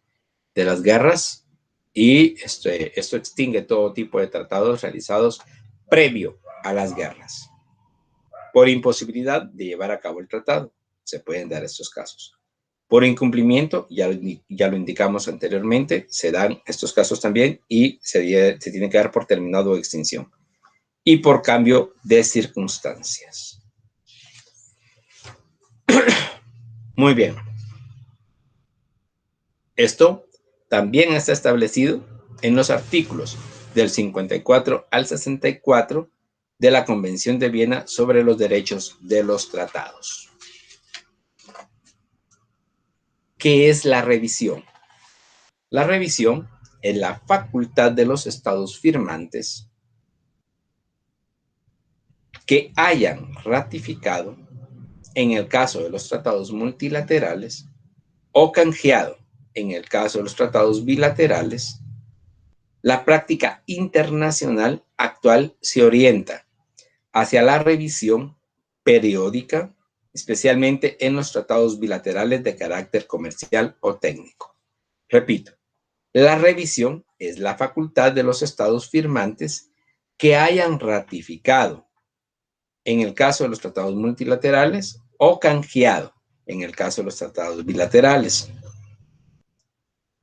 de las guerras y esto extingue todo tipo de tratados realizados previo a las guerras. Por imposibilidad de llevar a cabo el tratado, se pueden dar estos casos. Por incumplimiento, ya lo indicamos anteriormente, se dan estos casos también y se tiene que dar por terminado o extinción. Y por cambio de circunstancias. Muy bien. Esto también está establecido en los artículos del 54 al 64 de la Convención de Viena sobre los derechos de los tratados. ¿Qué es la revisión? La revisión es la facultad de los estados firmantes que hayan ratificado, en el caso de los tratados multilaterales, o canjeado, en el caso de los tratados bilaterales. La práctica internacional actual se orienta hacia la revisión periódica, especialmente en los tratados bilaterales de carácter comercial o técnico. Repito, la revisión es la facultad de los estados firmantes que hayan ratificado, en el caso de los tratados multilaterales, o canjeado, en el caso de los tratados bilaterales.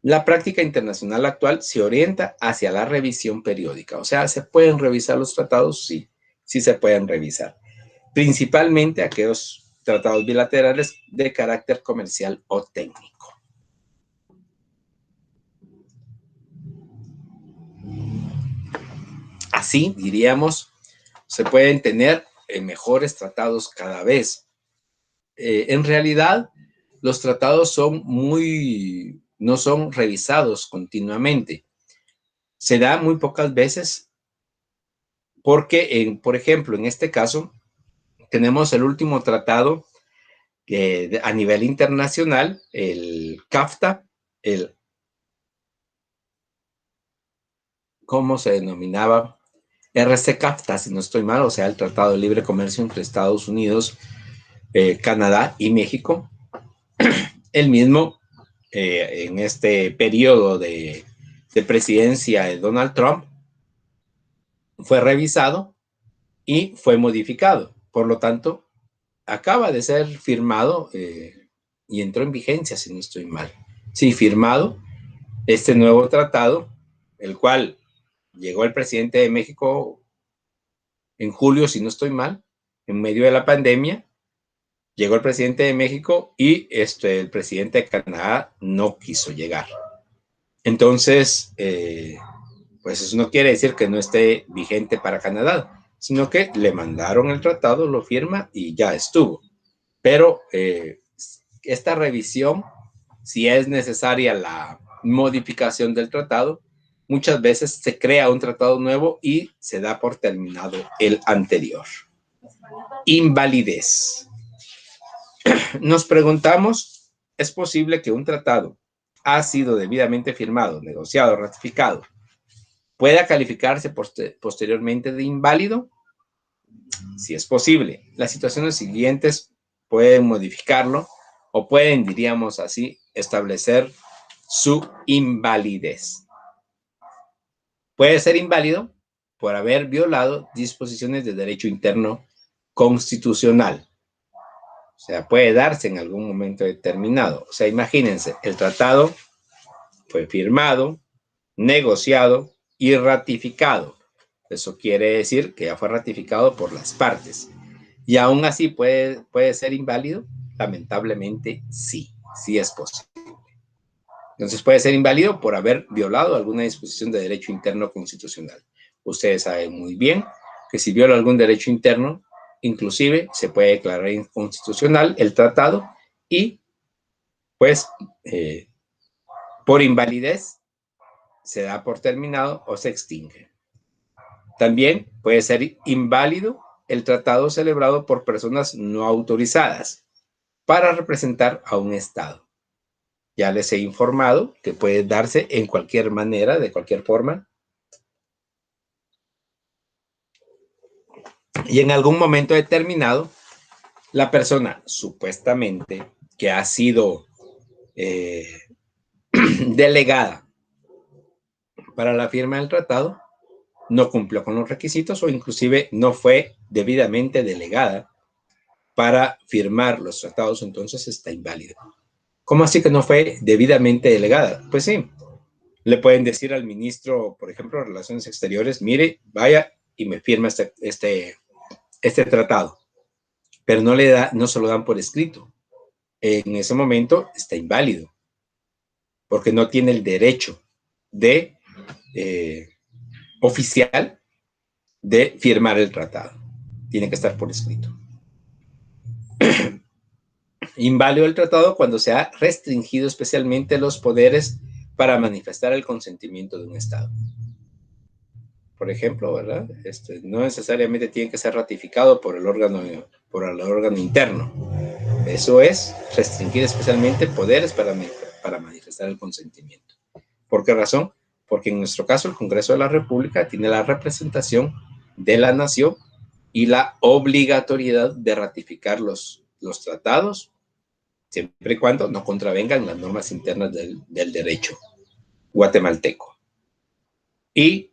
La práctica internacional actual se orienta hacia la revisión periódica. O sea, ¿se pueden revisar los tratados? Sí, sí se pueden revisar. Principalmente aquellos tratados bilaterales de carácter comercial o técnico. Así, diríamos, se pueden tener mejores tratados cada vez. En realidad, los tratados no son revisados continuamente. Se da muy pocas veces porque, por ejemplo, en este caso, tenemos el último tratado a nivel internacional, el CAFTA, ¿cómo se denominaba? RCCAFTA, si no estoy mal, o sea, el Tratado de Libre Comercio entre Estados Unidos, Canadá y México. El mismo, en este periodo de presidencia de Donald Trump, fue revisado y fue modificado. Por lo tanto, acaba de ser firmado y entró en vigencia, si no estoy mal. Sí, firmado este nuevo tratado, el cual llegó el presidente de México en julio, si no estoy mal, en medio de la pandemia. Llegó el presidente de México y el presidente de Canadá no quiso llegar. Entonces, pues eso no quiere decir que no esté vigente para Canadá, sino que le mandaron el tratado, lo firma y ya estuvo. Pero esta revisión, si es necesaria la modificación del tratado, muchas veces se crea un tratado nuevo y se da por terminado el anterior. Invalidez. Nos preguntamos, ¿es posible que un tratado ha sido debidamente firmado, negociado, ratificado, pueda calificarse posteriormente de inválido? Si es posible. Las situaciones siguientes pueden modificarlo o pueden, diríamos así, establecer su invalidez. Puede ser inválido por haber violado disposiciones de derecho interno constitucional. O sea, puede darse en algún momento determinado. O sea, imagínense, el tratado fue firmado, negociado y ratificado. Eso quiere decir que ya fue ratificado por las partes. Y aún así puede ser inválido. Lamentablemente, sí es posible. Entonces puede ser inválido por haber violado alguna disposición de derecho interno constitucional. Ustedes saben muy bien que si viola algún derecho interno, inclusive se puede declarar inconstitucional el tratado y pues por invalidez se da por terminado o se extingue. También puede ser inválido el tratado celebrado por personas no autorizadas para representar a un Estado. Ya les he informado que puede darse en cualquier manera, de cualquier forma. Y en algún momento determinado, la persona supuestamente que ha sido delegada para la firma del tratado no cumplió con los requisitos o inclusive no fue debidamente delegada para firmar los tratados, entonces está inválida. ¿Cómo así que no fue debidamente delegada? Pues sí, le pueden decir al ministro, por ejemplo, de Relaciones Exteriores, mire, vaya y me firma este tratado, pero no se lo dan por escrito. En ese momento está inválido, porque no tiene el derecho de oficial de firmar el tratado. Tiene que estar por escrito. Inválido el tratado cuando se ha restringido especialmente los poderes para manifestar el consentimiento de un Estado. Por ejemplo, ¿verdad? No necesariamente tiene que ser ratificado por el órgano interno. Eso es restringir especialmente poderes para manifestar el consentimiento. ¿Por qué razón? Porque en nuestro caso el Congreso de la República tiene la representación de la nación y la obligatoriedad de ratificar los tratados siempre y cuando no contravengan las normas internas del derecho guatemalteco. Y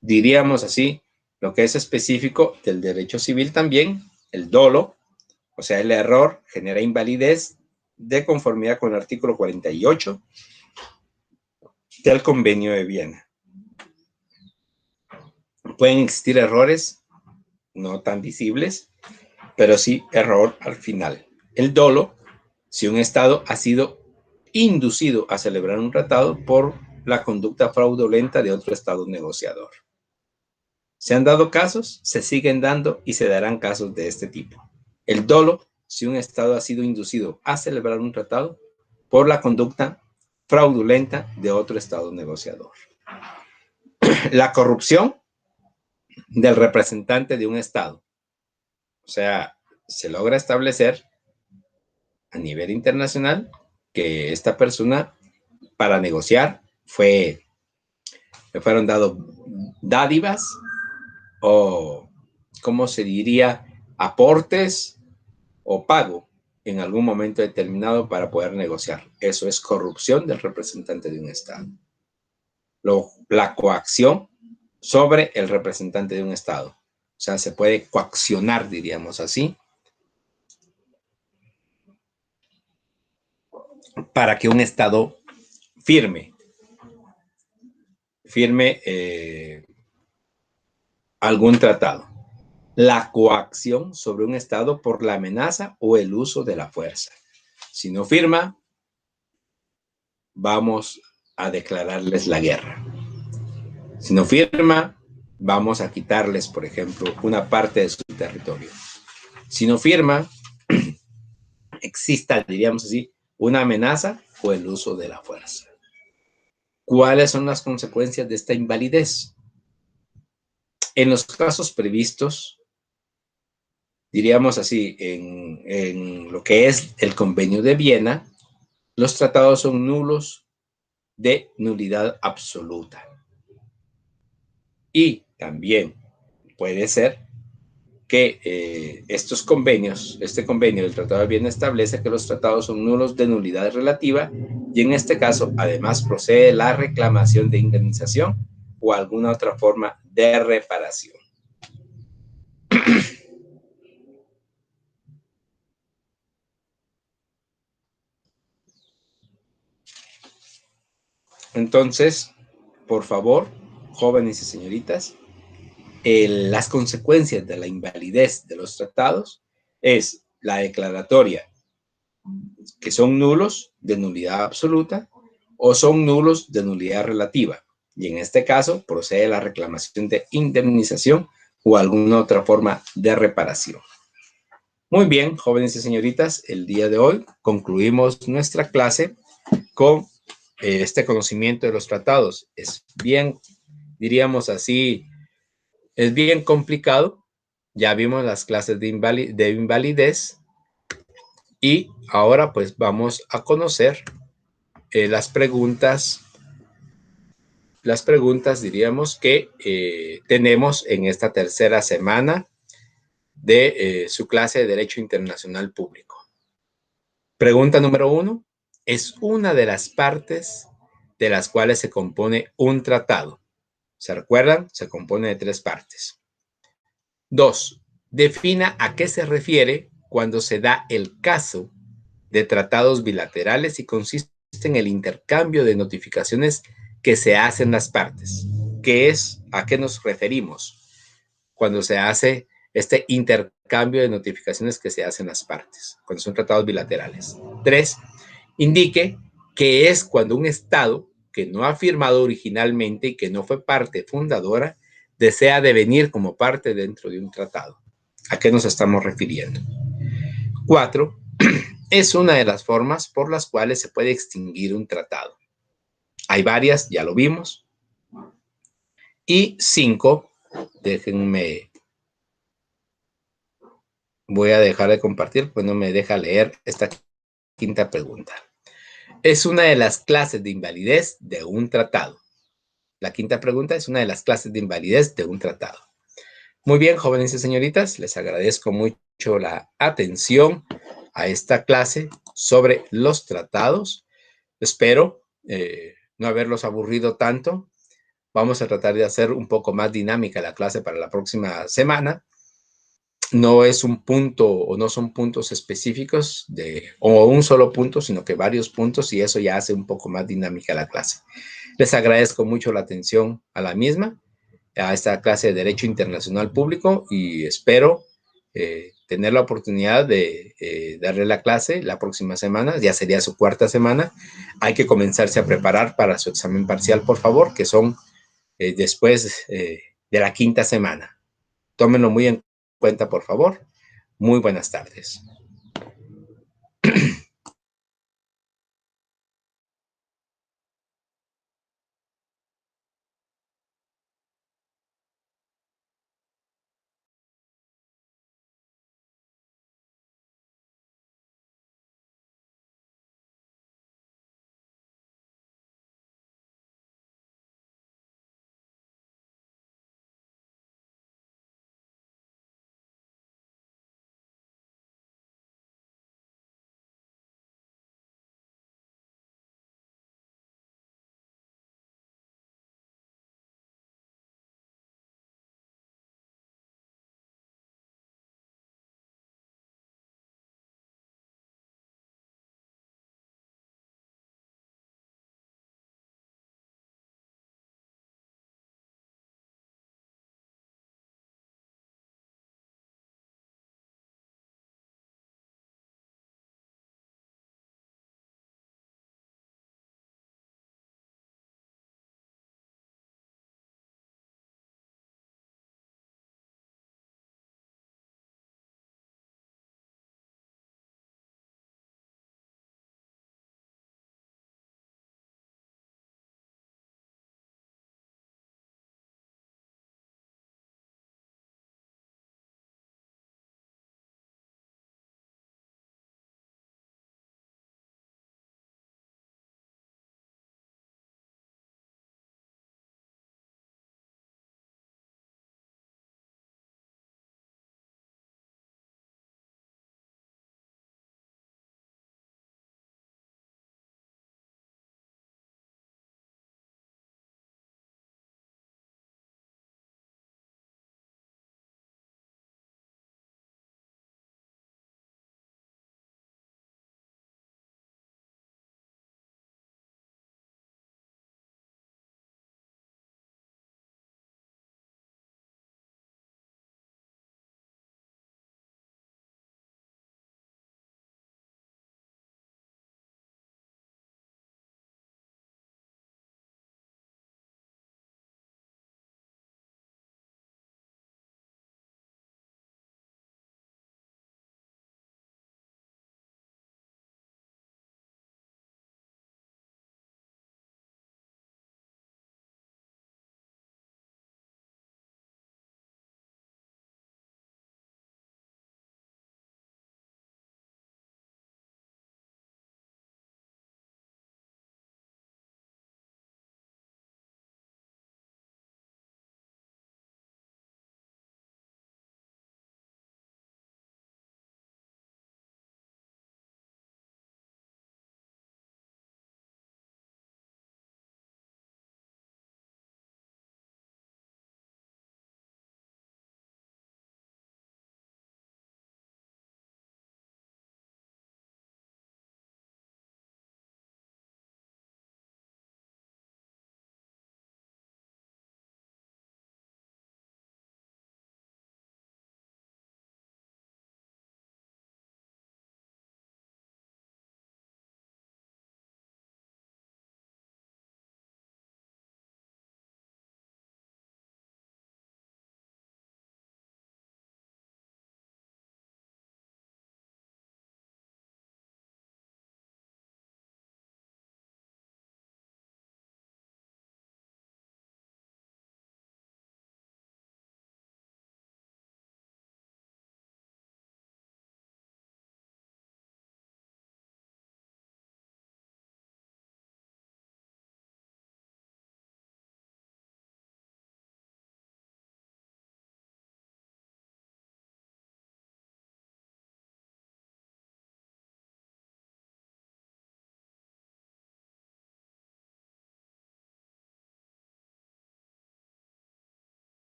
diríamos así, lo que es específico del derecho civil también, el dolo, o sea, el error genera invalidez de conformidad con el artículo 48 del Convenio de Viena. Pueden existir errores no tan visibles, pero sí error al final. El dolo, si un Estado ha sido inducido a celebrar un tratado por la conducta fraudulenta de otro Estado negociador. Se han dado casos, se siguen dando y se darán casos de este tipo. El dolo, si un Estado ha sido inducido a celebrar un tratado por la conducta fraudulenta de otro Estado negociador. La corrupción del representante de un Estado. O sea, se logra establecer a nivel internacional que esta persona para negociar le fueron dados dádivas o, ¿cómo se diría? Aportes o pago en algún momento determinado para poder negociar. Eso es corrupción del representante de un Estado. La coacción sobre el representante de un Estado. O sea, se puede coaccionar, diríamos así, para que un Estado firme algún tratado. La coacción sobre un Estado por la amenaza o el uso de la fuerza. Si no firma, vamos a declararles la guerra. Si no firma, vamos a quitarles, por ejemplo, una parte de su territorio. Si no firma, exista, diríamos así, una amenaza o el uso de la fuerza. ¿Cuáles son las consecuencias de esta invalidez? En los casos previstos, diríamos así, en lo que es el Convenio de Viena, los tratados son nulos de nulidad absoluta. Y también puede ser que estos convenios, este convenio del Tratado de Viena establece que los tratados son nulos de nulidad relativa y en este caso además procede la reclamación de indemnización o alguna otra forma de reparación. Entonces, por favor, jóvenes y señoritas, las consecuencias de la invalidez de los tratados es la declaratoria que son nulos de nulidad absoluta o son nulos de nulidad relativa. Y en este caso procede la reclamación de indemnización o alguna otra forma de reparación. Muy bien, jóvenes y señoritas, el día de hoy concluimos nuestra clase con este conocimiento de los tratados. Es bien, diríamos así, es bien complicado. Ya vimos las clases de invalidez y ahora pues vamos a conocer las preguntas diríamos que tenemos en esta tercera semana de su clase de Derecho Internacional Público. Pregunta número 1. Es una de las partes de las cuales se compone un tratado. ¿Se recuerdan? Se compone de 3 partes. 2. Defina a qué se refiere cuando se da el caso de tratados bilaterales y consiste en el intercambio de notificaciones que se hacen las partes. ¿Qué es? ¿A qué nos referimos cuando se hace este intercambio de notificaciones que se hacen las partes, cuando son tratados bilaterales? 3. Indique que es cuando un Estado que no ha firmado originalmente y que no fue parte fundadora desea devenir como parte dentro de un tratado. ¿A qué nos estamos refiriendo? 4. Es una de las formas por las cuales se puede extinguir un tratado. Hay varias, ya lo vimos. Y 5, déjenme, voy a dejar de compartir, pues no me deja leer esta quinta pregunta. Es una de las clases de invalidez de un tratado. La quinta pregunta es una de las clases de invalidez de un tratado. Muy bien, jóvenes y señoritas, les agradezco mucho la atención a esta clase sobre los tratados. Espero no haberlos aburrido tanto. Vamos a tratar de hacer un poco más dinámica la clase para la próxima semana. No es un punto o no son puntos específicos o un solo punto, sino que varios puntos y eso ya hace un poco más dinámica la clase. Les agradezco mucho la atención a la misma, a esta clase de Derecho Internacional Público y espero tener la oportunidad de darle la clase la próxima semana, ya sería su cuarta semana. Hay que comenzarse a preparar para su examen parcial, por favor, que son después de la quinta semana. Tómenlo muy en cuenta, por favor. Muy buenas tardes.